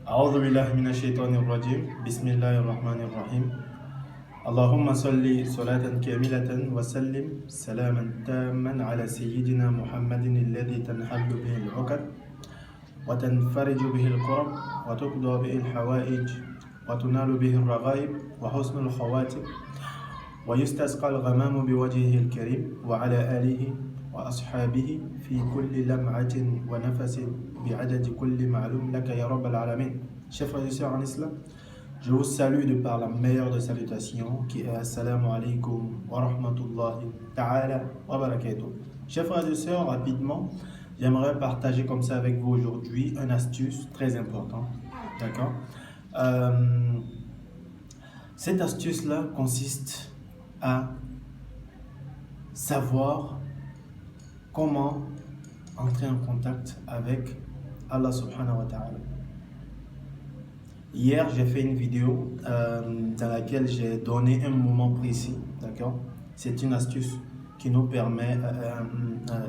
أعوذ بالله من الشيطان الرجيم بسم الله الرحمن الرحيم اللهم صل صلاة كاملة وسلم سلاما تاما على سيدنا محمد الذي تنحل به العقد وتنفرج به الكرب وتقضى به الحوائج وتنال به الرغائب وحسن الخواتم ويستسقى الغمام بوجهه الكريم وعلى آله وأصحابه في كل لمعة ونفس بعدد كل معلوم لك يا رب العالمين. Chers frères et sœurs en islam, je vous salue de par la meilleure des salutations qui est Assalamu alaikum wa rahmatullahi ta'ala wa barakatuh. Chers frères et sœurs, rapidement, j'aimerais partager comme ça avec vous aujourd'hui une astuce très importante. D'accord? Cette astuce-là consiste à savoir comment entrer en contact avec Allah subhanahu wa ta'ala. Hier, j'ai fait une vidéo dans laquelle j'ai donné un moment précis, d'accord? C'est une astuce qui nous permet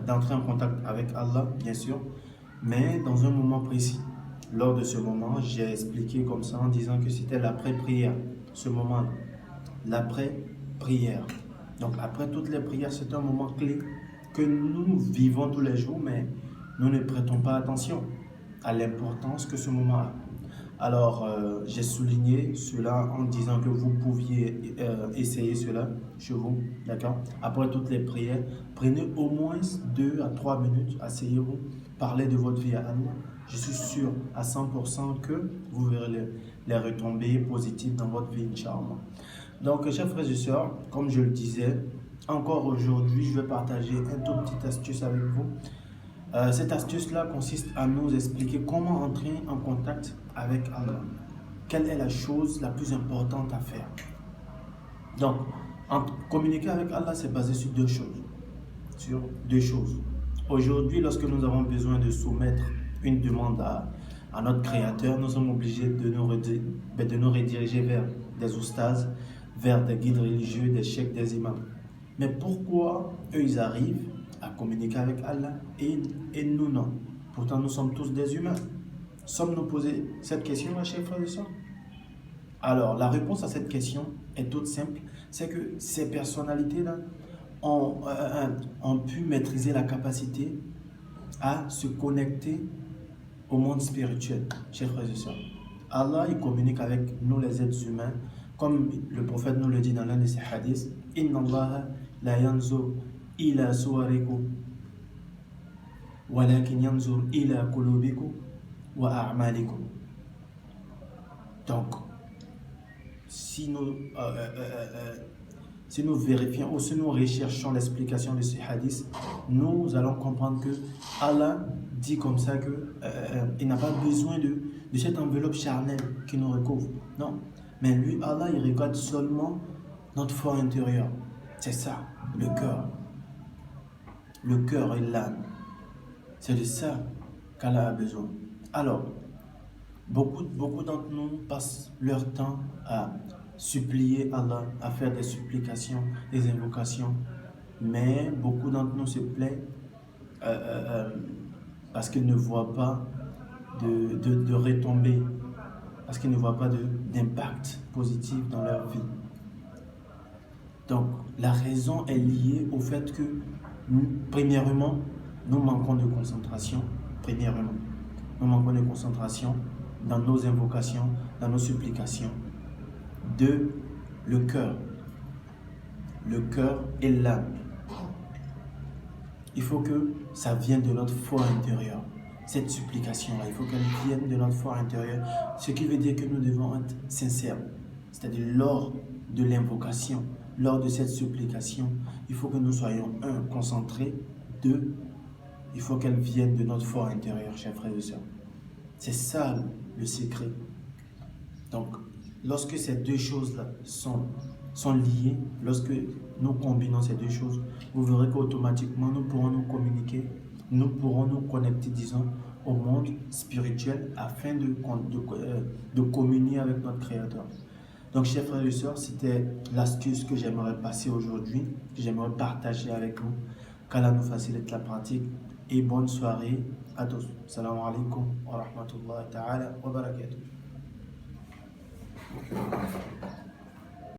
d'entrer en contact avec Allah, bien sûr, mais dans un moment précis. Lors de ce moment, j'ai expliqué comme ça en disant que c'était l'après-prière, ce moment-là, l'après-prière. Donc après toutes les prières, c'est un moment clé que nous vivons tous les jours, mais nous ne prêtons pas attention à l'importance que ce moment a. Alors, j'ai souligné cela en disant que vous pouviez essayer cela chez vous, d'accord? Après toutes les prières, prenez au moins 2 à 3 minutes, asseyez-vous, parlez de votre vie à Allah. Je suis sûr à 100% que vous verrez les retombées positives dans votre vie, Inch'Allah. Donc, chers frères et sœurs, comme je le disais, encore aujourd'hui, je vais partager une toute petite astuce avec vous. Cette astuce-là consiste à nous expliquer comment entrer en contact avec Allah. Quelle est la chose la plus importante à faire? Donc, communiquer avec Allah, c'est basé sur deux choses. Aujourd'hui, lorsque nous avons besoin de soumettre une demande à notre Créateur, nous sommes obligés de nous rediriger vers des oustas, vers des guides religieux, des cheikhs, des imams. Mais pourquoi eux, ils arrivent à communiquer avec Allah et nous non? Pourtant, nous sommes tous des humains. Sommes-nous posé cette question-là, chers frères et sœurs? Alors, la réponse à cette question est toute simple. C'est que ces personnalités-là ont pu maîtriser la capacité à se connecter au monde spirituel, chers frères et sœurs. Allah, il communique avec nous, les êtres humains, comme le prophète nous le dit dans l'un de ses hadiths. Inna Allah la yanzur ila suwarikum walakin yanzur ila qulubikum wa a'malikum. Donc, si nous vérifions ou si nous recherchons l'explication de ces hadiths, nous allons comprendre que Allah dit comme ça que il n'a pas besoin de cette enveloppe charnelle qui nous recouvre. Non, mais lui, Allah, il regarde seulement notre fort intérieur. C'est ça, le cœur. Le cœur et l'âme. C'est de ça qu'Allah a besoin. Alors, beaucoup d'entre nous passent leur temps à supplier Allah, à faire des supplications, des invocations. Mais beaucoup d'entre nous se plaignent parce qu'ils ne voient pas de retombées, parce qu'ils ne voient pas d'impact positif dans leur vie. Donc, la raison est liée au fait que, premièrement, nous manquons de concentration. Premièrement, nous manquons de concentration dans nos invocations, dans nos supplications. 2, le cœur. Le cœur et l'âme. Il faut que ça vienne de notre fort intérieur. Cette supplication-là, il faut qu'elle vienne de notre fort intérieur. Ce qui veut dire que nous devons être sincères. C'est-à-dire lors de l'invocation, lors de cette supplication, il faut que nous soyons, 1, concentrés, 2, il faut qu'elle vienne de notre fort intérieur, chers frères et sœurs. C'est ça le secret. Donc, lorsque ces deux choses-là sont liées, lorsque nous combinons ces deux choses, vous verrez qu'automatiquement nous pourrons nous communiquer, nous pourrons nous connecter, disons, au monde spirituel afin de communier avec notre Créateur. Donc, chers frères et sœurs, c'était l'astuce que j'aimerais passer aujourd'hui, que j'aimerais partager avec vous. Qu'Allah nous facilite la pratique et bonne soirée À tous. Salam alaikum wa rahmatullahi ta'ala wa barakatuh.